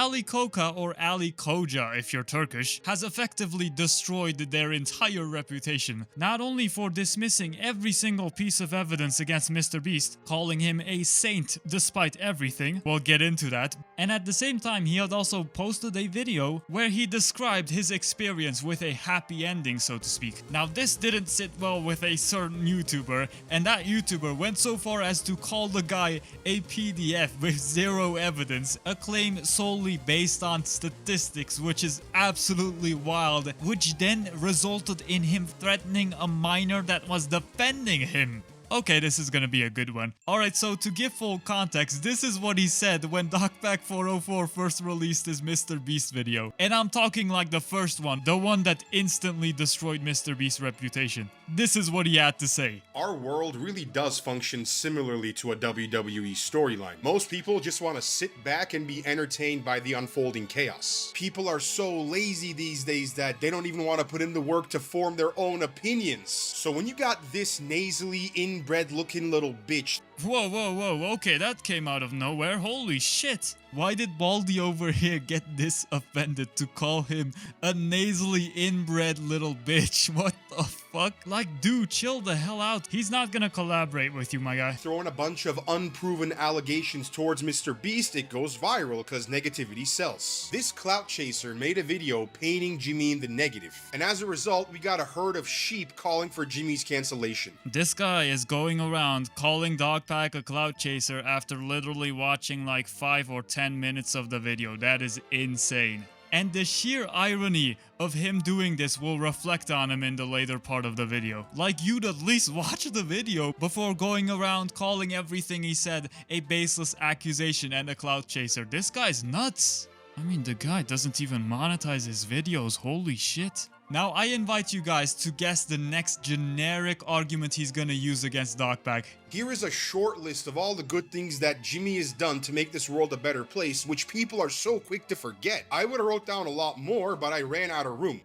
Ali Koca, or Ali Koca if you're Turkish, has effectively destroyed their entire reputation, not only for dismissing every single piece of evidence against MrBeast, calling him a saint despite everything, we'll get into that, and at the same time he had also posted a video where he described his experience with a happy ending, so to speak. Now this didn't sit well with a certain YouTuber, and that YouTuber went so far as to call the guy a PDF with zero evidence, a claim solely based on statistics, which is absolutely wild, which then resulted in him threatening a minor that was defending him. Okay, this is gonna be a good one. Alright, so to give full context, this is what he said when DocPack404 first released his MrBeast video. And I'm talking like the first one, the one that instantly destroyed MrBeast's reputation. This is what he had to say. Our world really does function similarly to a WWE storyline. Most people just want to sit back and be entertained by the unfolding chaos. People are so lazy these days that they don't even want to put in the work to form their own opinions. So when you got this nasally inbred looking little bitch. Whoa, okay, that came out of nowhere, holy shit. Why did Baldy over here get this offended to call him a nasally inbred little bitch? What the fuck? Like, dude, chill the hell out. He's not gonna collaborate with you, my guy. Throwing a bunch of unproven allegations towards MrBeast, it goes viral because negativity sells. This clout chaser made a video painting Jimmy in the negative, and as a result, we got a herd of sheep calling for Jimmy's cancellation. This guy is going around calling DocPack a clout chaser after literally watching like 5 or 10 minutes of the video. That is insane. And the sheer irony of him doing this will reflect on him in the later part of the video. Like, you'd at least watch the video before going around calling everything he said a baseless accusation and a clout chaser. This guy's nuts. I mean, the guy doesn't even monetize his videos, holy shit. Now, I invite you guys to guess the next generic argument he's gonna use against DocPack. Here is a short list of all the good things that Jimmy has done to make this world a better place, which people are so quick to forget. I would have wrote down a lot more, but I ran out of room.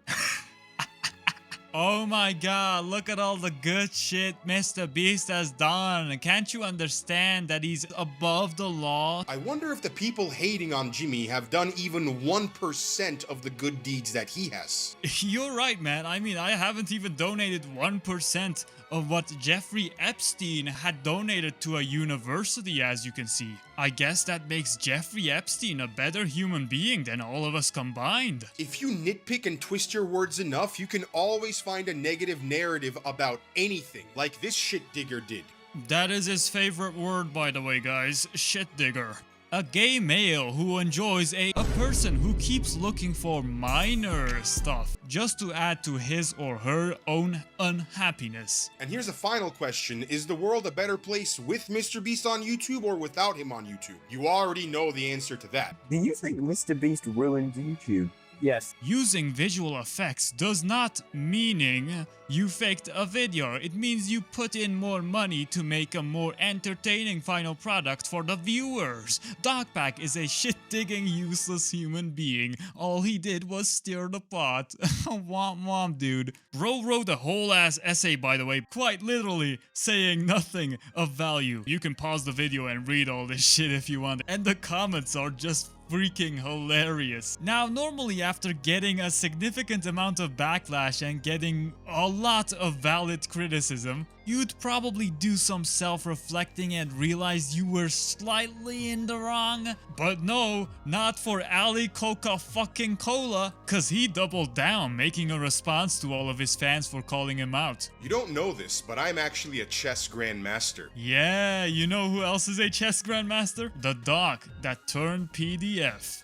Oh my god, look at all the good shit MrBeast has done. Can't you understand that he's above the law? I wonder if the people hating on Jimmy have done even 1% of the good deeds that he has. You're right, man. I mean, I haven't even donated 1% of what Jeffrey Epstein had donated to a university, as you can see. I guess that makes Jeffrey Epstein a better human being than all of us combined. If you nitpick and twist your words enough, you can always find a negative narrative about anything, like this shit digger did. That is his favorite word, by the way, guys. Shit digger. A gay male who enjoys a person who keeps looking for minor stuff just to add to his or her own unhappiness. And here's a final question. Is the world a better place with MrBeast on YouTube or without him on YouTube? You already know the answer to that. Do you think MrBeast ruined YouTube? Yes. Using visual effects does not meaning you faked a video. It means you put in more money to make a more entertaining final product for the viewers. DocPack is a shit-digging, useless human being. All he did was stir the pot. Womp womp, dude. Bro wrote a whole ass essay, by the way, quite literally saying nothing of value. You can pause the video and read all this shit if you want. And the comments are just freaking hilarious. Now, normally after getting a significant amount of backlash and getting a lot of valid criticism, you'd probably do some self-reflecting and realize you were slightly in the wrong. But no, not for Ali Coca fucking Cola, cause he doubled down, making a response to all of his fans for calling him out. You don't know this, but I'm actually a chess grandmaster. Yeah, you know who else is a chess grandmaster? The doc that turned PDF.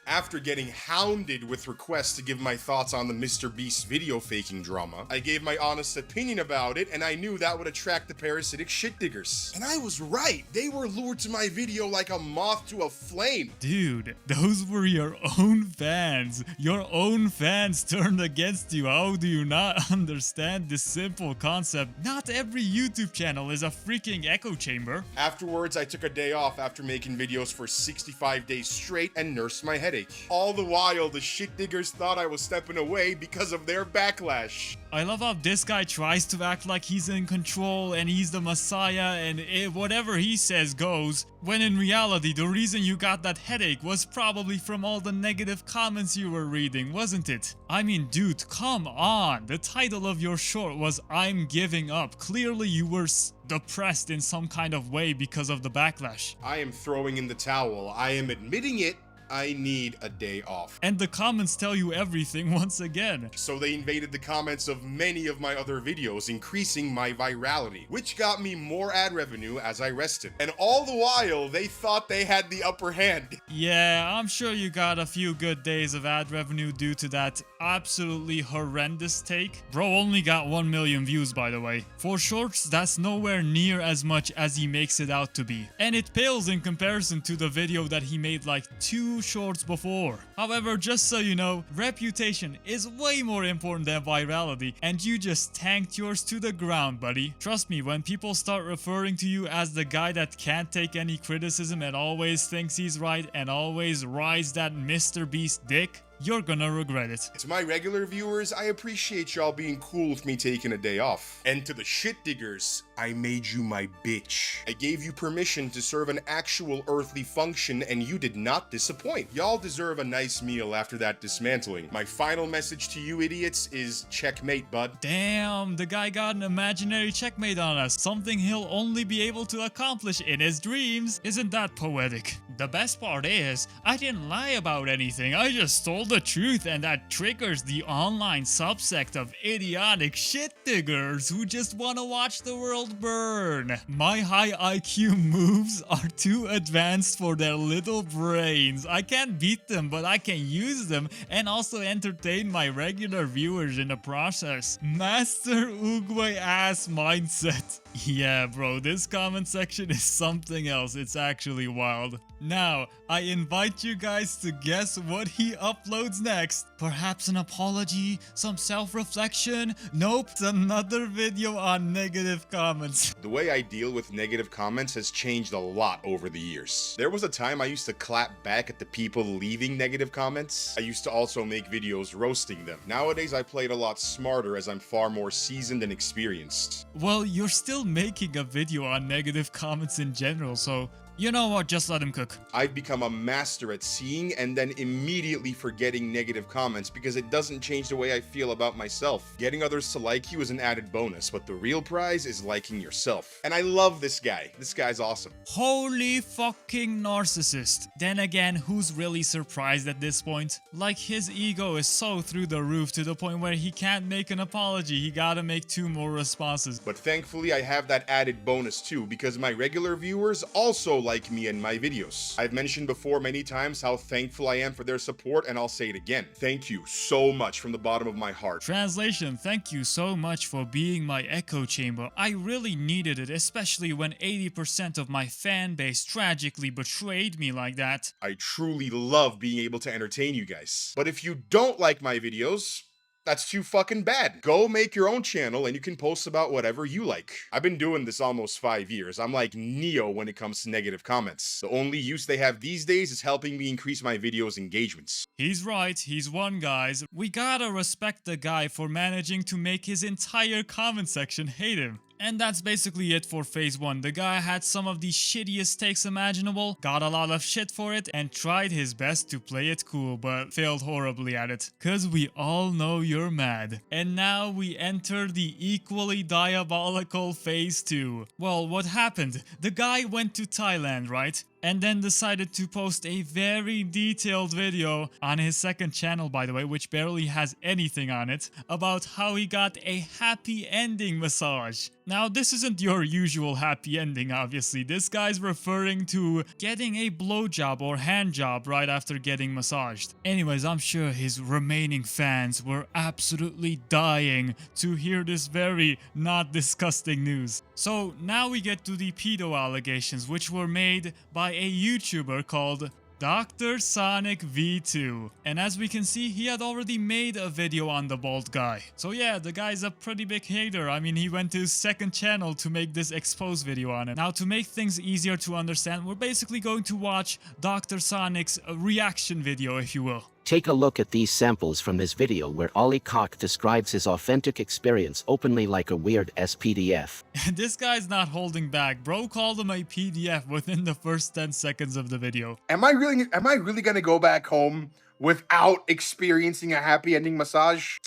After getting hounded with requests to give my thoughts on the MrBeast video faking drama, I gave my honest opinion about it, and I knew that would attract the parasitic shit diggers. And I was right. They were lured to my video like a moth to a flame. Dude, those were your own fans. Your own fans turned against you. How do you not understand this simple concept? Not every YouTube channel is a freaking echo chamber. Afterwards, I took a day off after making videos for 65 days straight and nursed my headache. All the while, the shit diggers thought I was stepping away because of their backlash. I love how this guy tries to act like he's in control and he's the messiah and whatever he says goes, when in reality the reason you got that headache was probably from all the negative comments you were reading, wasn't it? I mean, dude, come on. The title of your short was "I'm giving up." Clearly you were depressed in some kind of way because of the backlash. I am throwing in the towel. I am admitting it. I need a day off. And the comments tell you everything once again. So they invaded the comments of many of my other videos, increasing my virality, which got me more ad revenue as I rested. And all the while, they thought they had the upper hand. Yeah, I'm sure you got a few good days of ad revenue due to that absolutely horrendous take. Bro only got 1 million views, by the way. For shorts, that's nowhere near as much as he makes it out to be. And it pales in comparison to the video that he made like 2 shorts before. However, just so you know, reputation is way more important than virality, and you just tanked yours to the ground, buddy. Trust me, when people start referring to you as the guy that can't take any criticism and always thinks he's right and always rides that MrBeast dick, you're gonna regret it. To my regular viewers, I appreciate y'all being cool with me taking a day off. And to the shit diggers, I made you my bitch. I gave you permission to serve an actual earthly function and you did not disappoint. Y'all deserve a nice meal after that dismantling. My final message to you idiots is checkmate, bud. Damn, the guy got an imaginary checkmate on us, something he'll only be able to accomplish in his dreams. Isn't that poetic? The best part is, I didn't lie about anything, I just told the truth, and that triggers the online subsect of idiotic shit diggers who just want to watch the world burn. My high IQ moves are too advanced for their little brains. I can't beat them, but I can use them and also entertain my regular viewers in the process. Master Oogway ass mindset. Yeah, bro, this comment section is something else. It's actually wild. Now, I invite you guys to guess what he uploads next. Perhaps an apology, some self-reflection? Nope, it's another video on negative comments. The way I deal with negative comments has changed a lot over the years. There was a time I used to clap back at the people leaving negative comments. I used to also make videos roasting them. Nowadays, I play it a lot smarter as I'm far more seasoned and experienced. Well, you're still making a video on negative comments in general, so you know what, just let him cook. I've become a master at seeing and then immediately forgetting negative comments because it doesn't change the way I feel about myself. Getting others to like you is an added bonus, but the real prize is liking yourself. And I love this guy. This guy's awesome. Holy fucking narcissist. Then again, who's really surprised at this point? Like, his ego is so through the roof to the point where he can't make an apology. He gotta make 2 more responses. But thankfully, I have that added bonus too because my regular viewers also like me and my videos. I've mentioned before many times how thankful I am for their support, and I'll say it again. Thank you so much from the bottom of my heart. Translation: thank you so much for being my echo chamber. I really needed it, especially when 80% of my fan base tragically betrayed me like that. I truly love being able to entertain you guys. But if you don't like my videos, that's too fucking bad. Go make your own channel and you can post about whatever you like. I've been doing this almost 5 years. I'm like Neo when it comes to negative comments. The only use they have these days is helping me increase my videos' engagements. He's right, he's one, guys. We gotta respect the guy for managing to make his entire comment section hate him. And that's basically it for phase 1. The guy had some of the shittiest takes imaginable, got a lot of shit for it, and tried his best to play it cool, but failed horribly at it. Cause we all know you're mad. And now we enter the equally diabolical phase 2. Well, what happened? The guy went to Thailand, right? And then decided to post a very detailed video on his second channel, by the way, which barely has anything on it, about how he got a happy ending massage. Now, this isn't your usual happy ending, obviously. This guy's referring to getting a blowjob or hand job right after getting massaged. Anyways, I'm sure his remaining fans were absolutely dying to hear this very not disgusting news. So now we get to the pedo allegations, which were made by a YouTuber called Dr. Sonic V2. And as we can see, he had already made a video on the bald guy. So yeah, the guy's a pretty big hater. I mean, he went to his second channel to make this expose video on it. Now, to make things easier to understand, we're basically going to watch Dr. Sonic's reaction video, if you will. Take a look at these samples from this video where Ollie Koca describes his authentic experience openly like a weird SPDF. This guy's not holding back. Bro called him a PDF within the first 10 seconds of the video. Am I really gonna go back home without experiencing a happy ending massage?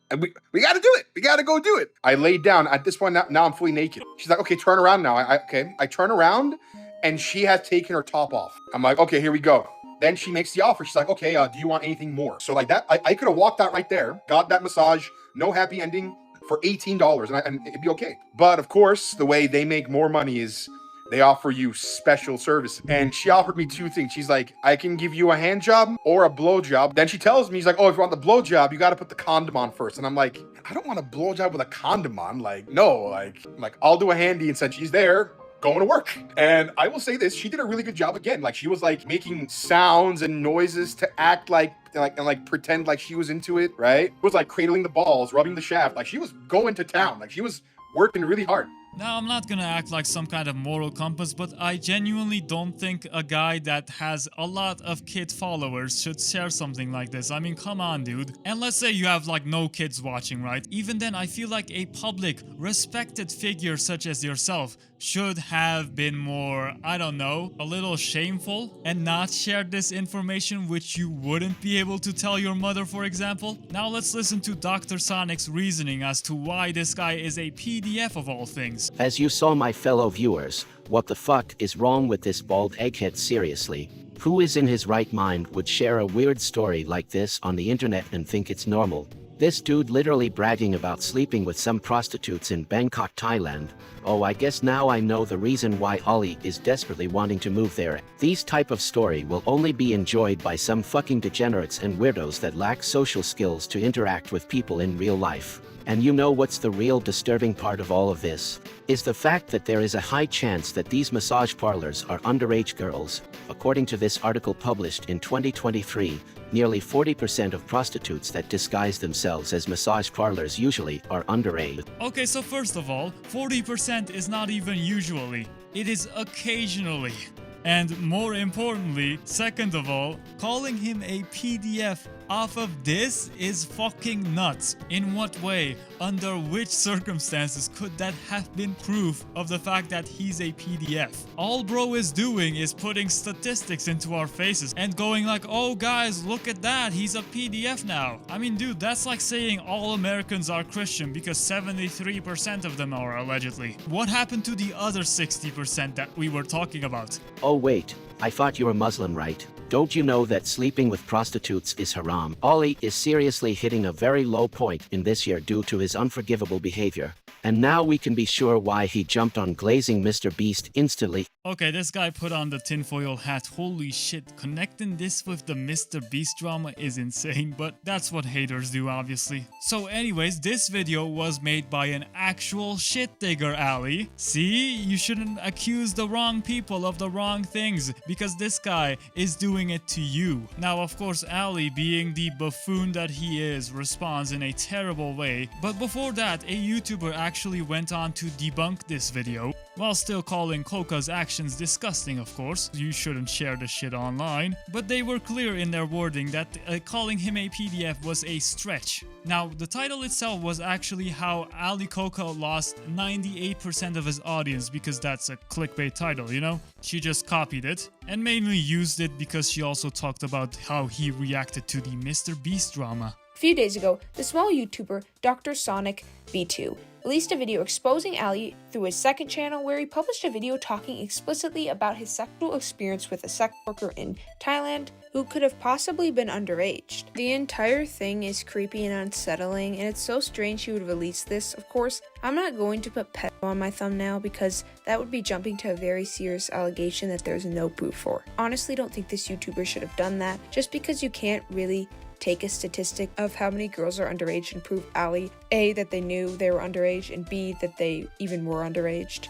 And we gotta do it. We gotta go do it. I laid down. At this point, now I'm fully naked. She's like, okay, turn around now. I turn around, and she has taken her top off. I'm like, okay, here we go. Then she makes the offer. She's like, okay, do you want anything more? So like that, I could have walked out right there, got that massage, no happy ending for $18, and it'd be okay. But of course, the way they make more money is they offer you special service. And she offered me two things. She's like, I can give you a hand job or a blow job. Then she tells me, she's like, oh, if you want the blow job, you got to put the condom on first. And I'm like, I don't want a blow job with a condom on. Like, no, like I'll do a handy. And said she's there going to work. And I will say this, she did a really good job again. Like she was like making sounds and noises to act like pretend like she was into it, right? It was like cradling the balls, rubbing the shaft. Like she was going to town. Like she was working really hard. Now, I'm not gonna act like some kind of moral compass, but I genuinely don't think a guy that has a lot of kid followers should share something like this. I mean, come on, dude. And let's say you have like no kids watching, right? Even then, I feel like a public, respected figure such as yourself should have been more, I don't know, a little shameful and not shared this information which you wouldn't be able to tell your mother, for example. Now let's listen to Dr. Sonic's reasoning as to why this guy is a PDF of all things. As you saw, my fellow viewers, what the fuck is wrong with this bald egghead? Seriously? Who is in his right mind would share a weird story like this on the internet and think it's normal? This dude literally bragging about sleeping with some prostitutes in Bangkok, Thailand. Oh, I guess now I know the reason why Ollie is desperately wanting to move there. These type of story will only be enjoyed by some fucking degenerates and weirdos that lack social skills to interact with people in real life. And you know what's the real disturbing part of all of this? Is the fact that there is a high chance that these massage parlors are underage girls. According to this article published in 2023, nearly 40% of prostitutes that disguise themselves as massage parlors usually are underage. Okay, so first of all, 40% is not even usually. It is occasionally. And more importantly, second of all, calling him a PDF off of this is fucking nuts. In what way, under which circumstances could that have been proof of the fact that he's a PDF? All bro is doing is putting statistics into our faces and going like, oh guys, look at that, he's a PDF now. I mean, dude, that's like saying all Americans are Christian because 73% of them are allegedly. What happened to the other 60% that we were talking about? Oh wait, I thought you were Muslim, right? Don't you know that sleeping with prostitutes is haram? Ollie is seriously hitting a very low point in this year due to his unforgivable behavior. And now we can be sure why he jumped on glazing MrBeast instantly. Okay, this guy put on the tinfoil hat. Holy shit, connecting this with the MrBeast drama is insane, but that's what haters do, obviously. So anyways, this video was made by an actual shit digger, Ali. See, you shouldn't accuse the wrong people of the wrong things, because this guy is doing it to you. Now, of course, Ali, being the buffoon that he is, responds in a terrible way, but before that, a YouTuber actually went on to debunk this video, while still calling Koca's actions disgusting, of course. You shouldn't share this shit online. But they were clear in their wording that calling him a PDF was a stretch. Now, the title itself was actually how Ali Koca lost 98% of his audience, because that's a clickbait title, you know? She just copied it, and mainly used it because she also talked about how he reacted to the MrBeast drama. A few days ago, the small YouTuber Dr. Sonic B2 released a video exposing Ali through his second channel, where he published a video talking explicitly about his sexual experience with a sex worker in Thailand who could have possibly been underage. The entire thing is creepy and unsettling, and it's so strange he would release this. Of course, I'm not going to put pedo on my thumbnail because that would be jumping to a very serious allegation that there's no proof for. Honestly, don't think this YouTuber should have done that, just because you can't really take a statistic of how many girls are underage and prove Ali, A, that they knew they were underage, and B, that they even were underaged.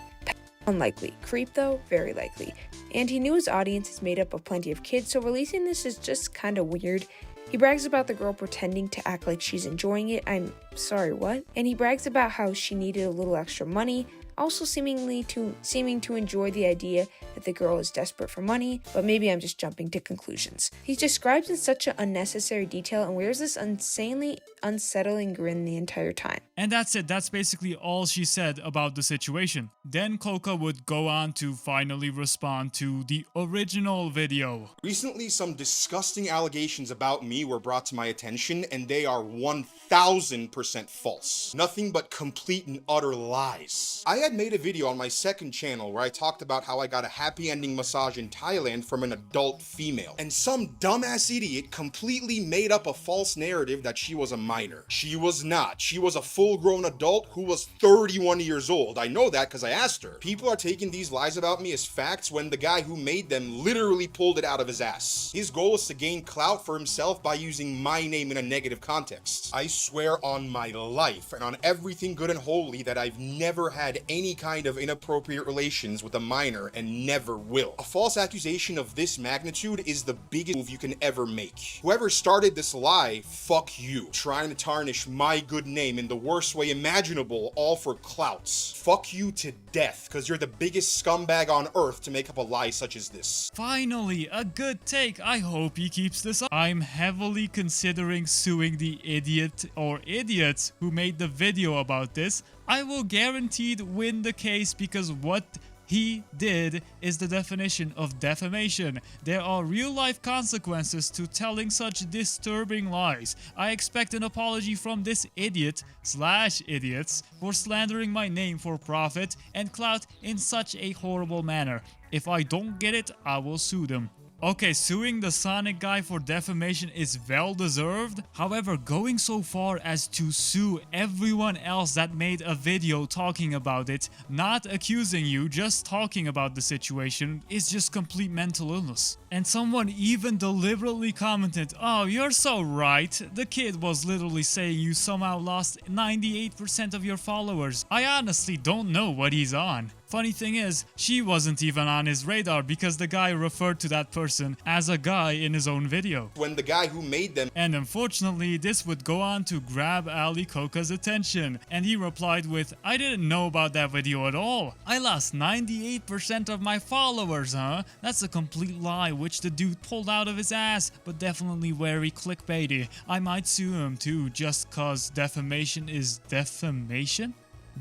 Unlikely. Creep though? Very likely. And he knew his audience is made up of plenty of kids, so releasing this is just kinda weird. He brags about the girl pretending to act like she's enjoying it. I'm sorry, what? And he brags about how she needed a little extra money. also seeming to enjoy the idea that the girl is desperate for money, but maybe I'm just jumping to conclusions. He's described in such an unnecessary detail and wears this insanely unsettling grin the entire time. And that's it, that's basically all she said about the situation. Then Koca would go on to finally respond to the original video. Recently, some disgusting allegations about me were brought to my attention, and they are 1000% false. Nothing but complete and utter lies. I had made a video on my second channel where I talked about how I got a happy ending massage in Thailand from an adult female, and some dumbass idiot completely made up a false narrative that she was a minor. She was not. She was a full-grown adult who was 31 years old. I know that because I asked her. People are taking these lies about me as facts when the guy who made them literally pulled it out of his ass. His goal is to gain clout for himself by using my name in a negative context. I swear on my life and on everything good and holy that I've never had any kind of inappropriate relations with a minor and never will. A false accusation of this magnitude is the biggest move you can ever make. Whoever started this lie, fuck you. Trying to tarnish my good name in the worst way imaginable, all for clouts. Fuck you to death, because you're the biggest scumbag on earth to make up a lie such as this. Finally, a good take. I hope he keeps this up. I'm heavily considering suing the idiot or idiots who made the video about this. I will guaranteed win the case because what he did is the definition of defamation. There are real-life consequences to telling such disturbing lies. I expect an apology from this idiot/idiots for slandering my name for profit and clout in such a horrible manner. If I don't get it, I will sue them. Okay, suing the Sonic guy for defamation is well deserved. However, going so far as to sue everyone else that made a video talking about it, not accusing you, just talking about the situation, is just complete mental illness. And someone even deliberately commented, "Oh, you're so right. The kid was literally saying you somehow lost 98% of your followers. I honestly don't know what he's on." Funny thing is, she wasn't even on his radar because the guy referred to that person as a guy in his own video. When the guy who made them... And unfortunately, this would go on to grab Ali Koca's attention, and he replied with, "I didn't know about that video at all. I lost 98% of my followers, huh? That's a complete lie which the dude pulled out of his ass, but definitely very clickbaity. I might sue him too just cause defamation is defamation?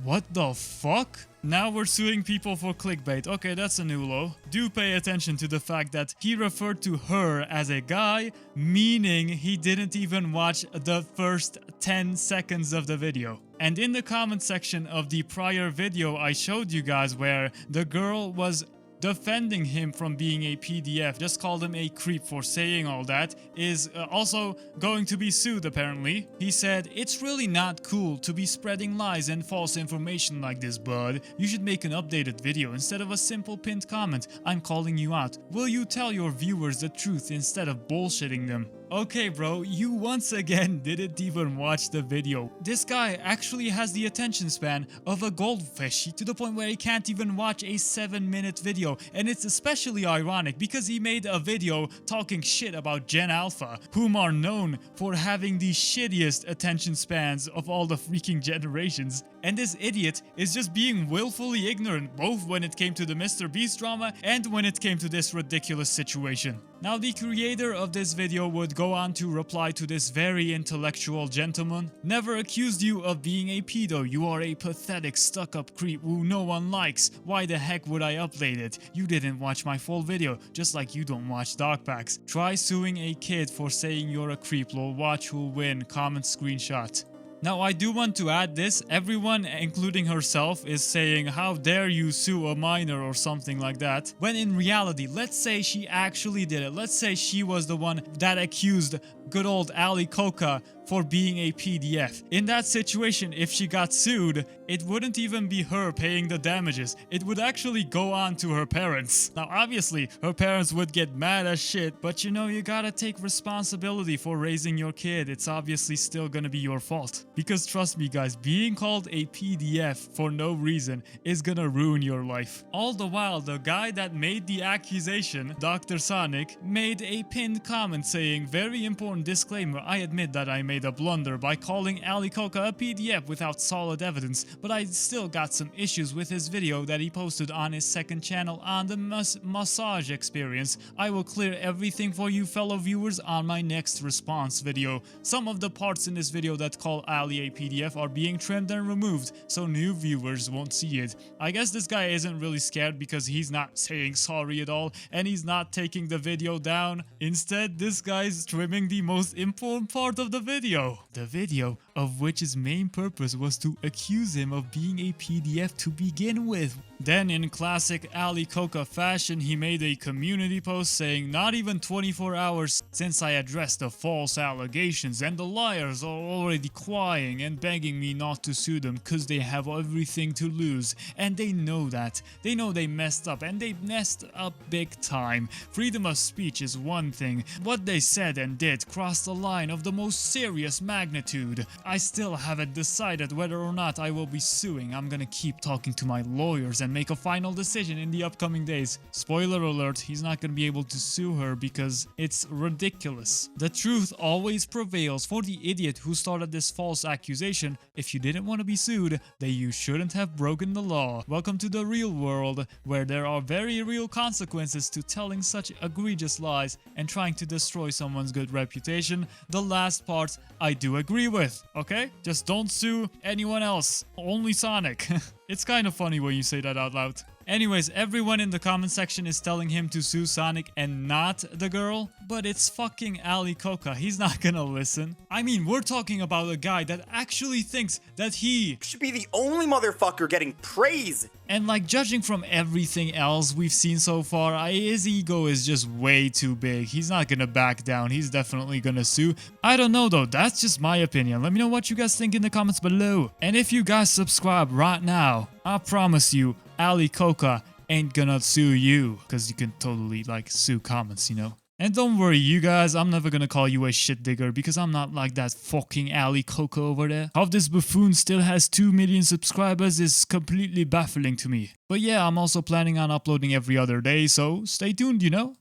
What the fuck? Now we're suing people for clickbait. Okay, that's a new low. Do pay attention to the fact that he referred to her as a guy, meaning he didn't even watch the first 10 seconds of the video. And in the comment section of the prior video I showed you guys where the girl was defending him from being a PDF, just called him a creep for saying all that, is also going to be sued apparently. He said, "It's really not cool to be spreading lies and false information like this, bud. You should make an updated video instead of a simple pinned comment. I'm calling you out. Will you tell your viewers the truth instead of bullshitting them?" Okay bro, you once again didn't even watch the video. This guy actually has the attention span of a goldfish to the point where he can't even watch a 7-minute video, and it's especially ironic because he made a video talking shit about Gen Alpha, whom are known for having the shittiest attention spans of all the freaking generations. And this idiot is just being willfully ignorant both when it came to the MrBeast drama and when it came to this ridiculous situation. Now the creator of this video would go on to reply to this very intellectual gentleman. "Never accused you of being a pedo. You are a pathetic stuck-up creep who no one likes. Why the heck would I upload it? You didn't watch my full video, just like you don't watch dog packs. Try suing a kid for saying you're a creep, lol. Watch who'll win. Comment screenshot." Now I do want to add this, everyone including herself is saying how dare you sue a minor or something like that, when in reality let's say she actually did it. Let's say she was the one that accused good old Ali Koca for being a PDF. In that situation, if she got sued, it wouldn't even be her paying the damages. It would actually go on to her parents. Now obviously her parents would get mad as shit, but you know, you gotta take responsibility for raising your kid. It's obviously still gonna be your fault. Because trust me guys, being called a PDF for no reason is gonna ruin your life. All the while, the guy that made the accusation, Dr. Sonic, made a pinned comment saying, "Very important disclaimer, I admit that I made made a blunder by calling Ali Koca a PDF without solid evidence, but I still got some issues with his video that he posted on his second channel on the massage experience. I will clear everything for you fellow viewers on my next response video. Some of the parts in this video that call Ali a PDF are being trimmed and removed, so new viewers won't see it. I guess this guy isn't really scared because he's not saying sorry at all, and he's not taking the video down. Instead, this guy's trimming the most important part of the video. The video of which his main purpose was to accuse him of being a PDF to begin with. Then in classic Ali Koca fashion, he made a community post saying not even 24 hours since I addressed the false allegations and the liars are already crying and begging me not to sue them cause they have everything to lose, and they know that. They know they messed up, and they messed up big time. Freedom of speech is one thing. What they said and did crossed the line of the most serious magnitude. I still haven't decided whether or not I will be suing. I'm gonna keep talking to my lawyers and make a final decision in the upcoming days. Spoiler alert, he's not gonna be able to sue her because it's ridiculous. The truth always prevails for the idiot who started this false accusation. If you didn't want to be sued, then you shouldn't have broken the law. Welcome to the real world, where there are very real consequences to telling such egregious lies and trying to destroy someone's good reputation. The last part I do agree with, okay? Just don't sue anyone else, only Sonic. It's kind of funny when you say that out loud. Anyways, everyone in the comment section is telling him to sue Sonic and not the girl, but it's fucking Ali Koca. He's not gonna listen. I mean, we're talking about a guy that actually thinks that he should be the only motherfucker getting praise. And like, judging from everything else we've seen so far, his ego is just way too big. He's not gonna back down. He's definitely gonna sue. I don't know though, that's just my opinion. Let me know what you guys think in the comments below. And if you guys subscribe right now, I promise you, Ali Koca ain't gonna sue you. Cause you can totally like sue comments, you know. And don't worry, you guys, I'm never gonna call you a shit digger because I'm not like that fucking Ali Koca over there. How this buffoon still has 2 million subscribers is completely baffling to me. But yeah, I'm also planning on uploading every other day, so stay tuned, you know?